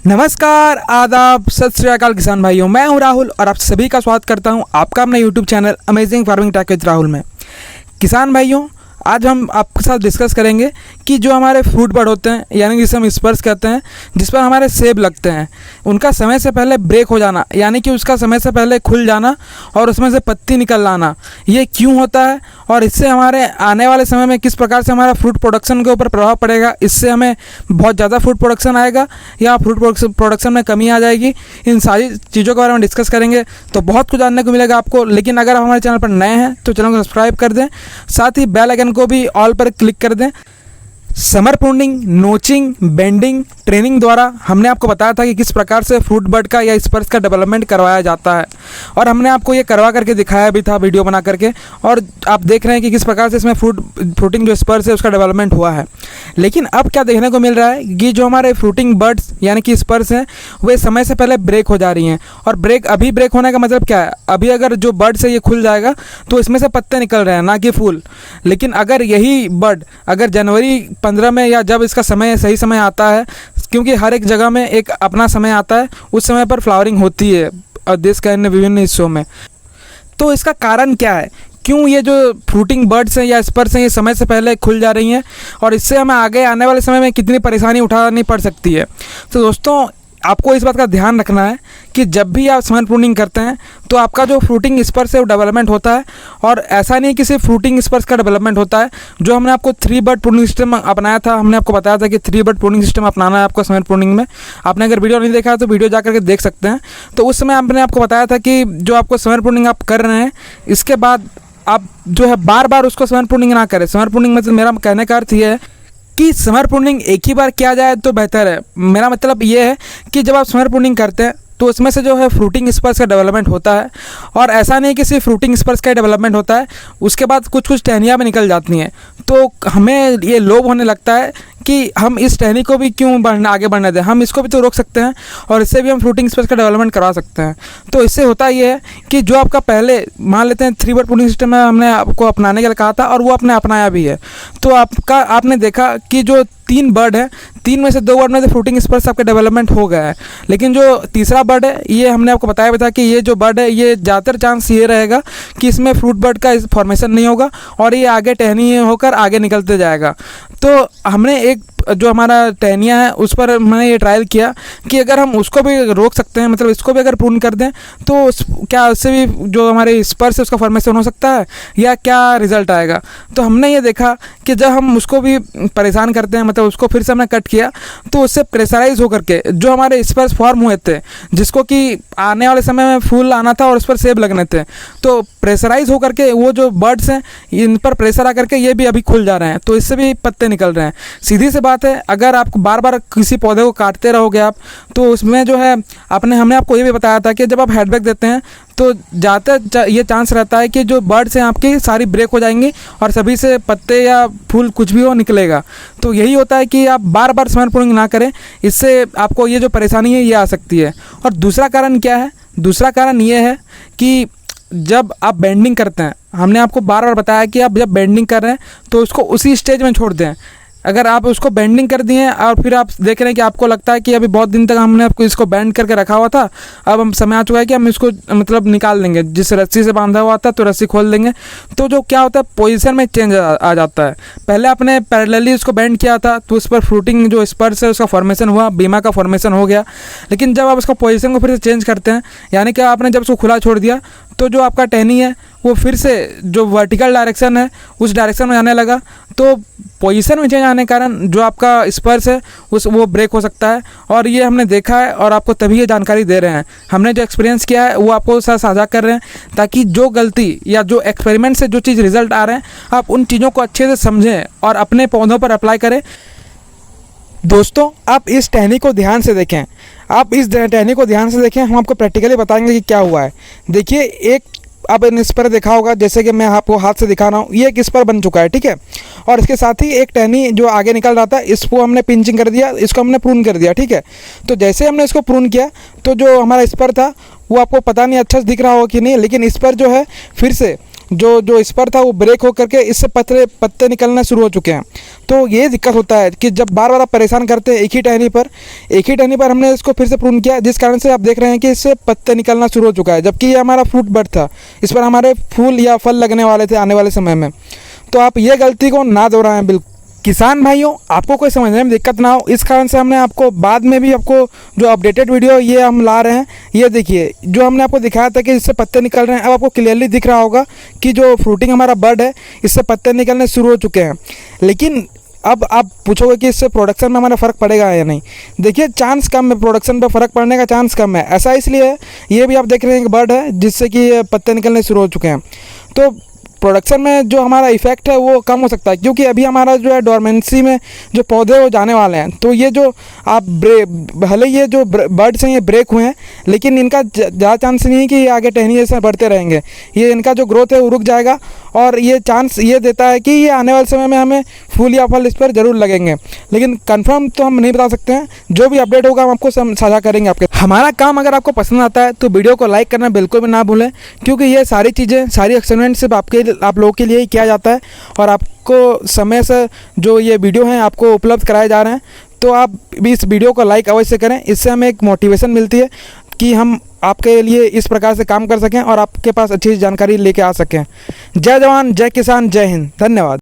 नमस्कार, आदाब, सत श्री अकाल किसान भाइयों। मैं हूं राहुल और आप सभी का स्वागत करता हूं आपका अपना YouTube channel amazing farming tech with Rahul में। किसान भाइयों, आज हम आपके साथ डिस्कस करेंगे कि जो हमारे फ्रूट बड होते हैं, यानी जिसे हम स्पर्स कहते हैं, जिस पर हमारे सेब लगते हैं, उनका समय से पहले ब्रेक हो जाना, यानी कि उसका समय से पहले खुल जाना और उसमें से पत्ती निकल आना, ये क्यों होता है और इससे हमारे आने वाले समय में किस प्रकार से हमारा फ्रूट प्रोडक्शन के ऊपर प्रभाव पड़ेगा। इससे हमें बहुत ज़्यादा फ्रूट प्रोडक्शन आएगा या फ्रूट प्रोडक्शन में कमी आ जाएगी। इन सारी चीज़ों के बारे में डिस्कस करेंगे तो बहुत कुछ जानने को मिलेगा आपको। लेकिन अगर आप हमारे चैनल पर नए हैं तो चैनल को सब्सक्राइब कर दें, साथ ही बेल आइकन को भी ऑल पर क्लिक कर दें। Summer pruning, notching, bending training द्वारा हमने आपको बताया था कि किस प्रकार से फ्रूट बड का या स्पर्स का डेवलपमेंट करवाया जाता है और हमने आपको ये करवा करके दिखाया भी था वीडियो बना करके, और आप देख रहे हैं कि किस प्रकार से इसमें फ्रूटिंग जो स्पर्स है उसका डेवलपमेंट हुआ है। लेकिन अब क्या देखने को मिल रहा है कि जो हमारे फ्रूटिंग बर्ड्स यानी कि स्पर्स हैं वे समय से पहले ब्रेक हो जा रही हैं। और ब्रेक होने का मतलब क्या है? अभी अगर जो बर्ड से ये खुल जाएगा तो इसमें से पत्ते निकल रहे हैं, ना कि फूल। लेकिन अगर यही बर्ड अगर जनवरी 15 में या जब इसका सही समय आता है, क्योंकि हर एक जगह में एक अपना समय आता है, उस समय पर फ्लावरिंग होती है देश के अन्य विभिन्न हिस्सों में। तो इसका कारण क्या है? क्यों ये जो फ्रूटिंग बर्ड्स हैं या स्पर्स हैं ये समय से पहले खुल जा रही हैं और इससे हमें आगे आने वाले समय में कितनी परेशानी उठानी पड़ सकती है? तो दोस्तों, आपको इस बात का ध्यान रखना है कि जब भी आप समर प्रूनिंग करते हैं तो आपका जो फ्रूटिंग स्पर्स है वो डेवलपमेंट होता है। और ऐसा नहीं कि सिर्फ फ्रूटिंग स्पर्स का डेवलपमेंट होता है। जो हमने आपको 3 बड प्रूनिंग सिस्टम अपनाया था, हमने आपको बताया था कि 3 बड प्रूनिंग सिस्टम अपनाना है आपको समर प्रूनिंग में। आपने अगर वीडियो नहीं देखा है तो वीडियो जा करके देख सकते हैं। तो उस समय हमने आपको बताया था कि जो आपको समर प्रूनिंग आप कर रहे हैं, इसके बाद आप जो है बार बार उसको समर प्रूनिंग ना करें। समर प्रूनिंग मतलब मेरा कहने का अर्थ ये है कि समर प्रूनिंग एक ही बार किया जाए तो बेहतर है। मेरा मतलब ये है कि जब आप समर प्रूनिंग करते हैं तो उसमें से जो है फ्रूटिंग स्पर्स का डेवलपमेंट होता है। और ऐसा नहीं कि सिर्फ फ्रूटिंग स्पर्स का डेवलपमेंट होता है, उसके बाद कुछ टहनियाँ भी निकल जाती हैं। तो हमें ये लोभ होने लगता है कि हम इस टहनी को भी क्यों आगे बढ़ने दें, हम इसको भी तो रोक सकते हैं और इससे भी हम फ्रूटिंग स्पर्स का डेवलपमेंट करवा सकते हैं। तो इससे होता ये है कि जो आपका पहले मान लेते हैं 3 बड प्रूनिंग सिस्टम है, हमने आपको अपनाने के लिए कहा था और वो आपने अपनाया भी है। तो आपने देखा कि जो 3 बर्ड है, 3 में से 2 बर्ड में से फ्रूटिंग स्पर्स आपका डेवलपमेंट हो गया है। लेकिन जो तीसरा बर्ड है, ये हमने आपको बताया भी था कि ये जो बर्ड है ये ज़्यादातर चांस ये रहेगा कि इसमें फ्रूट बर्ड का फॉर्मेशन नहीं होगा और ये आगे टहनी होकर आगे निकलते जाएगा। तो हमने एक जो हमारा टहनिया है उस पर मैंने ये ट्रायल किया कि अगर हम उसको भी रोक सकते हैं, मतलब इसको भी अगर प्रून कर दें तो क्या उससे भी जो हमारे स्पर्स है उसका फॉर्मेशन हो सकता है या क्या रिज़ल्ट आएगा। तो हमने ये देखा कि जब हम उसको भी परेशान करते हैं, मतलब उसको फिर से हमने कट किया, तो उससे प्रेशराइज होकर के जो हमारे स्पर्स फॉर्म हुए थे, जिसको कि आने वाले समय में फूल आना था और उस पर सेब लगने थे, तो प्रेशराइज होकर के वो जो बर्ड्स हैं इन पर प्रेशर आकर के ये भी अभी खुल जा रहे हैं, तो इससे भी पत्ते निकल रहे हैं। सीधी सी बात है, अगर आप बार बार किसी पौधे को काटते रहोगे आप, तो उसमें जो है हमने आपको ये भी बताया था कि जब आप हेडबैक देते हैं तो ज़्यादातर ये चांस रहता है कि जो बर्ड्स हैं आपकी सारी ब्रेक हो जाएंगी और सभी से पत्ते या फूल कुछ भी हो निकलेगा। तो यही होता है कि आप बार बार समर प्रूनिंग ना करें, इससे आपको ये जो परेशानी है ये आ सकती है। और दूसरा कारण क्या है? दूसरा कारण ये है कि जब आप बेंडिंग करते हैं, हमने आपको बार बार बताया कि आप जब बेंडिंग कर रहे हैं तो उसको उसी स्टेज में छोड़ दें। अगर आप उसको बेंडिंग कर दिए और फिर आप देख रहे हैं कि आपको लगता है कि अभी बहुत दिन तक हमने आपको इसको बेंड करके रखा हुआ था, अब हम समय आ चुका है कि हम इसको मतलब निकाल देंगे, जिस रस्सी से बांधा हुआ था तो रस्सी खोल देंगे, तो जो क्या होता है पोजीशन में चेंज आ जाता है। पहले आपने पैरेलली उसको बेंड किया था तो उस पर फ्रूटिंग जो स्पर्स है उसका फॉर्मेशन हुआ, बीमा का फॉर्मेशन हो गया। लेकिन जब आप उसका पोजीशन को फिर से चेंज करते हैं, यानी कि आपने जब उसको खुला छोड़ दिया, तो जो आपका टहनी है वो फिर से जो वर्टिकल डायरेक्शन है उस डायरेक्शन में जाने लगा। तो पोजीशन में चेंज आने के कारण जो आपका स्पर्स है वो ब्रेक हो सकता है। और ये हमने देखा है और आपको तभी ये जानकारी दे रहे हैं। हमने जो एक्सपीरियंस किया है वो आपको साथ साझा कर रहे हैं, ताकि जो गलती या जो एक्सपेरिमेंट से जो चीज़ रिजल्ट आ रहे हैं आप उन चीज़ों को अच्छे से समझें और अपने पौधों पर अप्लाई करें। दोस्तों, आप इस टहनी को ध्यान से देखें, हम आपको प्रैक्टिकली बताएंगे कि क्या हुआ है। देखिए, एक अब इस पर देखा होगा, जैसे कि मैं आपको हाथ से दिखा रहा हूँ, ये एक इस पर बन चुका है, ठीक है। और इसके साथ ही एक टहनी जो आगे निकल रहा था, इसको हमने पिंचिंग कर दिया, इसको हमने प्रून कर दिया, ठीक है। तो जैसे हमने इसको प्रून किया तो जो हमारा इस पर था वो आपको पता नहीं अच्छा से दिख रहा हो कि नहीं, लेकिन इस पर जो है फिर से जो जो स्पर था वो ब्रेक हो करके इससे पत्ते निकलना शुरू हो चुके हैं। तो ये दिक्कत होता है कि जब बार बार आप परेशान करते हैं एक ही टहनी पर हमने इसको फिर से प्रून किया, जिस कारण से आप देख रहे हैं कि इससे पत्ते निकलना शुरू हो चुका है, जबकि ये हमारा फ्रूट बड था, इस पर हमारे फूल या फल लगने वाले थे आने वाले समय में। तो आप ये गलती को ना दोहराएं बिल्कुल। किसान भाइयों, आपको कोई समझने में दिक्कत ना हो, इस कारण से हमने आपको बाद में भी आपको जो अपडेटेड वीडियो ये हम ला रहे हैं। ये देखिए, जो हमने आपको दिखाया था कि इससे पत्ते निकल रहे हैं, अब आपको क्लियरली दिख रहा होगा कि जो फ्रूटिंग हमारा बर्ड है इससे पत्ते निकलने शुरू हो चुके हैं। लेकिन अब आप पूछोगे कि इससे प्रोडक्शन में हमारा फ़र्क पड़ेगा या नहीं। देखिए, चांस कम है, प्रोडक्शन पे फ़र्क पड़ने का चांस कम है। ऐसा इसलिए है, ये भी आप देख रहे हैं कि बर्ड है जिससे कि पत्ते निकलने शुरू हो चुके हैं। तो प्रोडक्शन में जो हमारा इफ़ेक्ट है वो कम हो सकता है, क्योंकि अभी हमारा जो है डोरमेंसी में जो पौधे वो जाने वाले हैं। तो ये जो आप भले ये जो बर्ड्स हैं ये ब्रेक हुए हैं, लेकिन इनका ज़्यादा चांस नहीं है कि ये आगे टहनी जैसे बढ़ते रहेंगे। ये इनका जो ग्रोथ है वो रुक जाएगा, और ये चांस ये देता है कि ये आने वाले समय में हमें फूल या फल इस पर ज़रूर लगेंगे। लेकिन कंफर्म तो हम नहीं बता सकते हैं, जो भी अपडेट होगा हम आपको साझा करेंगे आपके। हमारा काम अगर आपको पसंद आता है तो वीडियो को लाइक करना बिल्कुल भी ना भूलें, क्योंकि ये सारी चीज़ें, सारी एक्सपेरिमेंट सिर्फ आप लोगों के लिए ही किया जाता है, और आपको समय से जो ये वीडियो हैं आपको उपलब्ध कराए जा रहे हैं। तो आप भी इस वीडियो को लाइक अवश्य करें, इससे हमें एक मोटिवेशन मिलती है कि हम आपके लिए इस प्रकार से काम कर सकें और आपके पास अच्छी जानकारी लेके आ सकें। जय जवान, जय किसान, जय हिंद। धन्यवाद।